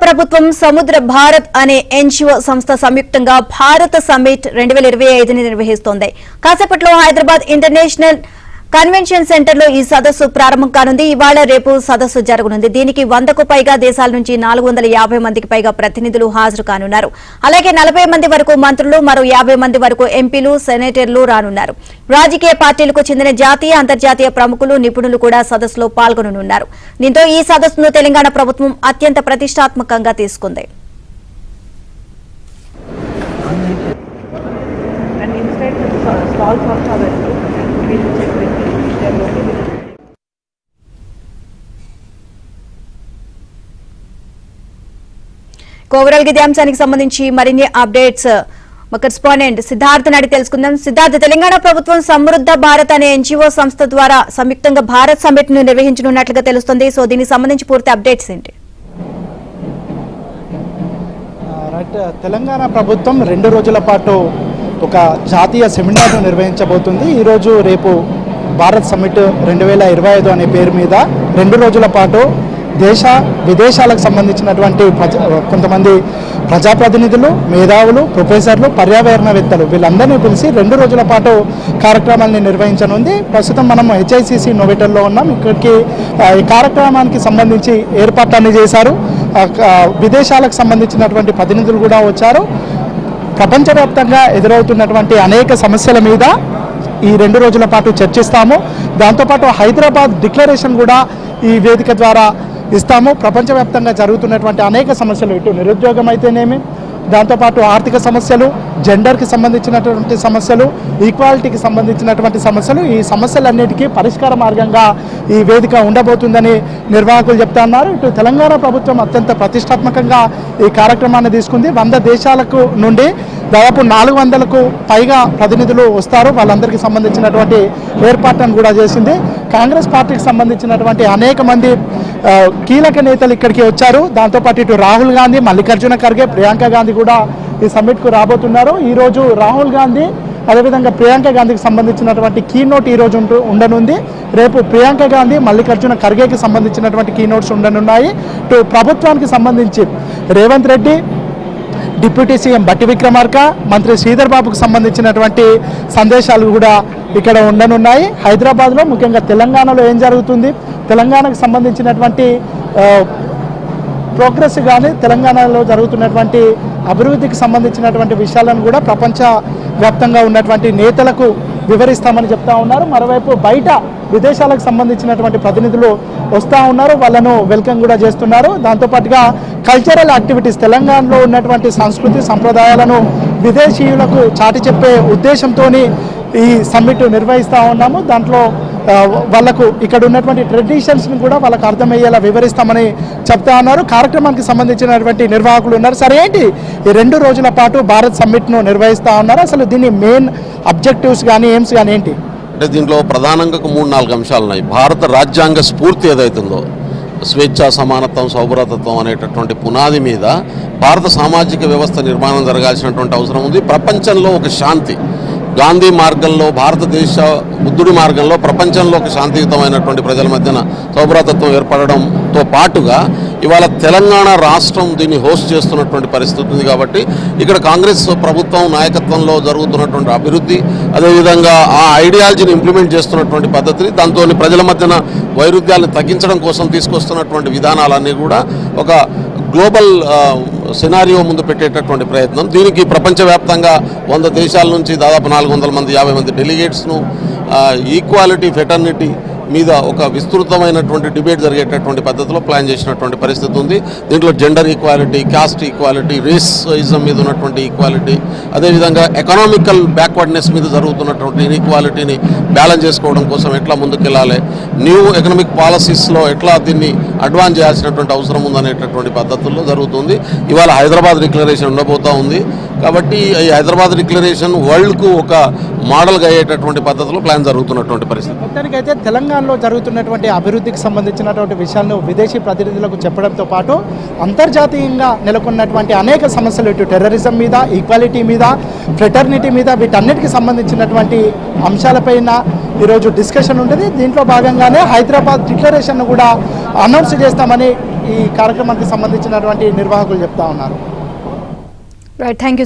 ప్రభుత్వం సముద్ర భారత్ అనే ఎన్జిఓ సంస్థ సంయుక్తంగా భారత సమ్మిట్ 2025ని నిర్వహిస్తోంది. కాసేపట్లో హైదరాబాద్ ఇంటర్నేషనల్ కన్వెన్షన్ సెంటర్ లో ఈ సదస్సు ప్రారంభం కానుంది. ఇవాళ రేపు సదస్సు జరగనుంది. దీనికి 100కు పైగా దేశాల నుంచి 450 మందికి పైగా ప్రతినిధులు హాజరు కానున్నారు. అలాగే 40 మంది వరకు మంత్రులు, మరో 50 మంది వరకు ఎంపీలు, సెనేటర్లు రానున్నారు. రాజకీయ పార్టీలకు చెందిన జాతీయ, అంతర్జాతీయ ప్రముఖులు, నిపుణులు కూడా సదస్సులో పాల్గొననున్నారు. దీంతో ఈ సదస్సును తెలంగాణ ప్రభుత్వం అత్యంత ప్రతిష్టాత్మకంగా తీసుకుంది. ఓవరాల్ గా అంశానికి సంబంధించి మరిన్ని అప్డేట్స్ మా కరెస్పాండెంట్ సిద్ధార్థ్ నాడి తెలుసుకుందాం. సిద్ధార్థ్, తెలంగాణ ప్రభుత్వం సమృద్ధ భారత్ అనే ఎన్జిఓ సంస్థ ద్వారా సంయుక్తంగా భారత్ సమ్మిట్ ను నిర్వహించనున్నట్లుగా తెలుస్తుంది. సో దీనికి సంబంధించి పూర్తి అప్డేట్స్ ఏంటి? తెలంగాణ ప్రభుత్వం 2 రోజుల పాటు ఒక జాతీయ సెమినార్ను నిర్వహించబోతుంది. ఈరోజు రేపు భారత్ సమ్మిట్ 2025 అనే పేరు మీద 2 రోజుల పాటు విదేశాలకు సంబంధించినటువంటి కొంతమంది ప్రజాప్రతినిధులు, మేధావులు, ప్రొఫెసర్లు, పర్యావరణవేత్తలు వీళ్ళందరినీ పిలిచి 2 రోజుల పాటు కార్యక్రమాన్ని నిర్వహించనుంది. ప్రస్తుతం మనం HICC నోవెటల్లో ఉన్నాం. ఇక్కడికి ఈ కార్యక్రమానికి సంబంధించి ఏర్పాట్లన్నీ చేశారు. విదేశాలకు సంబంధించినటువంటి ప్రతినిధులు కూడా వచ్చారు. ప్రపంచవ్యాప్తంగా ఎదురవుతున్నటువంటి అనేక సమస్యల మీద ఈ 2 రోజుల పాటు చర్చిస్తాము. దాంతోపాటు హైదరాబాద్ డిక్లరేషన్ కూడా ఈ వేదిక ద్వారా ఇస్తాము. ప్రపంచవ్యాప్తంగా జరుగుతున్నటువంటి అనేక సమస్యలు, ఇటు నిరుద్యోగం అయితేనేమి, దాంతోపాటు ఆర్థిక సమస్యలు, జెండర్కి సంబంధించినటువంటి సమస్యలు, ఈక్వాలిటీకి సంబంధించినటువంటి సమస్యలు, ఈ సమస్యలన్నిటికీ పరిష్కార మార్గంగా ఈ వేదిక ఉండబోతుందని నిర్వాహకులు చెప్తున్నారు. ఇటు తెలంగాణ ప్రభుత్వం అత్యంత ప్రతిష్టాత్మకంగా ఈ కార్యక్రమాన్ని తీసుకుంది. 100 దేశాలకు నుండి దాదాపు 400కు పైగా ప్రతినిధులు వస్తారు. వాళ్ళందరికీ సంబంధించినటువంటి ఏర్పాట్లను కూడా చేసింది. కాంగ్రెస్ పార్టీకి సంబంధించినటువంటి అనేక మంది కీలక నేతలు ఇక్కడికి వచ్చారు. దాంతోపాటు ఇటు రాహుల్ గాంధీ, మల్లికార్జున ఖర్గే, ప్రియాంక గాంధీ కూడా ఈ సమ్మిట్కు రాబోతున్నారు. ఈరోజు రాహుల్ గాంధీ, అదేవిధంగా ప్రియాంక గాంధీకి సంబంధించినటువంటి కీనోట్ ఈరోజు ఉండనుంది. రేపు ప్రియాంక గాంధీ, మల్లికార్జున ఖర్గేకి సంబంధించినటువంటి కీనోట్స్ ఉండనున్నాయి. ఇటు ప్రభుత్వానికి సంబంధించి రేవంత్ రెడ్డి, డిప్యూటీ సీఎం బట్టి విక్రమార్క, మంత్రి శ్రీధర్ బాబుకు సంబంధించినటువంటి సందేశాలు కూడా ఇక్కడ ఉండనున్నాయి. హైదరాబాద్లో, ముఖ్యంగా తెలంగాణలో ఏం జరుగుతుంది, తెలంగాణకు సంబంధించినటువంటి ప్రోగ్రెస్ కానీ, తెలంగాణలో జరుగుతున్నటువంటి అభివృద్ధికి సంబంధించినటువంటి విషయాలను కూడా ప్రపంచ వ్యాప్తంగా ఉన్నటువంటి నేతలకు వివరిస్తామని చెప్తా ఉన్నారు. మరోవైపు బయట విదేశాలకు సంబంధించినటువంటి ప్రతినిధులు వస్తూ ఉన్నారు. వాళ్ళను వెల్కమ్ కూడా చేస్తున్నారు. దాంతోపాటుగా కల్చరల్ యాక్టివిటీస్, తెలంగాణలో ఉన్నటువంటి సంస్కృతి సంప్రదాయాలను విదేశీయులకు చాటి చెప్పే ఉద్దేశంతో ఈ సమ్మిట్ నిర్వహిస్తూ ఉన్నాము. దాంట్లో వాళ్ళకు ఇక్కడ ఉన్నటువంటి ట్రెడిషన్స్ని కూడా వాళ్ళకు అర్థమయ్యేలా వివరిస్తామని చెప్తా ఉన్నారు. కార్యక్రమానికి సంబంధించినటువంటి నిర్వాహకులు ఉన్నారు. సరే, ఏంటి ఈ 2 రోజుల పాటు భారత్ సమ్మిట్ను నిర్వహిస్తూ ఉన్నారు? అసలు దీని మెయిన్ అబ్జెక్టివ్స్ కానీ, ఎయిమ్స్ కానీ ఏంటి? అంటే దీంట్లో ప్రధానంగా 3-4 అంశాలు ఉన్నాయి. భారత రాజ్యాంగ స్ఫూర్తి ఏదైతుందో, స్వేచ్ఛ, సమానత్వం, సౌభ్రతత్వం అనేటటువంటి పునాది మీద భారత సామాజిక వ్యవస్థ నిర్మాణం జరగాల్సినటువంటి అవసరం ఉంది. ప్రపంచంలో ఒక శాంతి, గాంధీ మార్గంలో, భారతదేశ బుద్ధుడి మార్గంలో ప్రపంచంలో ఒక శాంతియుతమైనటువంటి ప్రజల మధ్యన సౌభ్రతత్వం ఏర్పడడంతో పాటుగా ఇవాళ తెలంగాణ రాష్ట్రం దీన్ని హోస్ట్ చేస్తున్నటువంటి పరిస్థితి ఉంది. కాబట్టి ఇక్కడ కాంగ్రెస్ ప్రభుత్వం నాయకత్వంలో జరుగుతున్నటువంటి అభివృద్ధి, అదేవిధంగా ఆ ఐడియాలజీని ఇంప్లిమెంట్ చేస్తున్నటువంటి పద్ధతిని, దాంతో ప్రజల మధ్యన వైరుధ్యాలను తగ్గించడం కోసం తీసుకొస్తున్నటువంటి విధానాలన్నీ కూడా ఒక గ్లోబల్ సినారియో ముందు పెట్టేటటువంటి ప్రయత్నం. దీనికి ప్రపంచవ్యాప్తంగా 100 దేశాల నుంచి దాదాపు 400 మంది, 50 మంది డెలిగేట్స్ను ఈక్వాలిటీ, ఫెటర్నిటీ మీద ఒక విస్తృతమైనటువంటి డిబేట్ జరిగేటటువంటి పద్ధతిలో ప్లాన్ చేసినటువంటి పరిస్థితి ఉంది. దీంట్లో gender equality, cost equality, racism మీద ఉన్నటువంటి ఈక్వాలిటీ, అదేవిధంగా ఎకనామికల్ బ్యాక్వర్డ్నెస్ మీద జరుగుతున్నటువంటి ఇన్ఈక్వాలిటీని బ్యాలెన్స్ చేసుకోవడం కోసం ఎట్లా ముందుకెళ్ళాలి, న్యూ ఎకనామిక్ పాలసీస్లో ఎట్లా దీన్ని అడ్వాన్స్ చేయాల్సినటువంటి అవసరం ఉందనేటటువంటి పద్ధతుల్లో జరుగుతుంది. ఇవాళ హైదరాబాద్ డిక్లరేషన్ ఉండబోతూ ఉంది. కాబట్టి ఈ హైదరాబాద్ డిక్లరేషన్ వరల్డ్కు ఒక మోడల్గా అయ్యేటటువంటి పద్ధతిలో ప్లాన్ జరుగుతున్నటువంటి పరిస్థితి. మొత్తానికైతే తెలంగాణలో జరుగుతున్నటువంటి అభివృద్ధికి సంబంధించినటువంటి విషయాలను విదేశీ ప్రతినిధులకు చెప్పడంతో పాటు అంతర్జాతీయంగా నెలకొన్నటువంటి అనేక సమస్యలు, ఇటు టెర్రరిజం మీద, ఈక్వాలిటీ మీద, ఫ్రెటర్నిటీ మీద, వీటన్నిటికి సంబంధించినటువంటి అంశాలపైన ఈరోజు డిస్కషన్ ఉంటుంది. దీంట్లో భాగంగానే హైదరాబాద్ డిక్లరేషన్ను కూడా అనౌన్స్ చేస్తామని ఈ కార్యక్రమానికి సంబంధించినటువంటి నిర్వాహకులు చెప్తా ఉన్నారు. Right, thank you.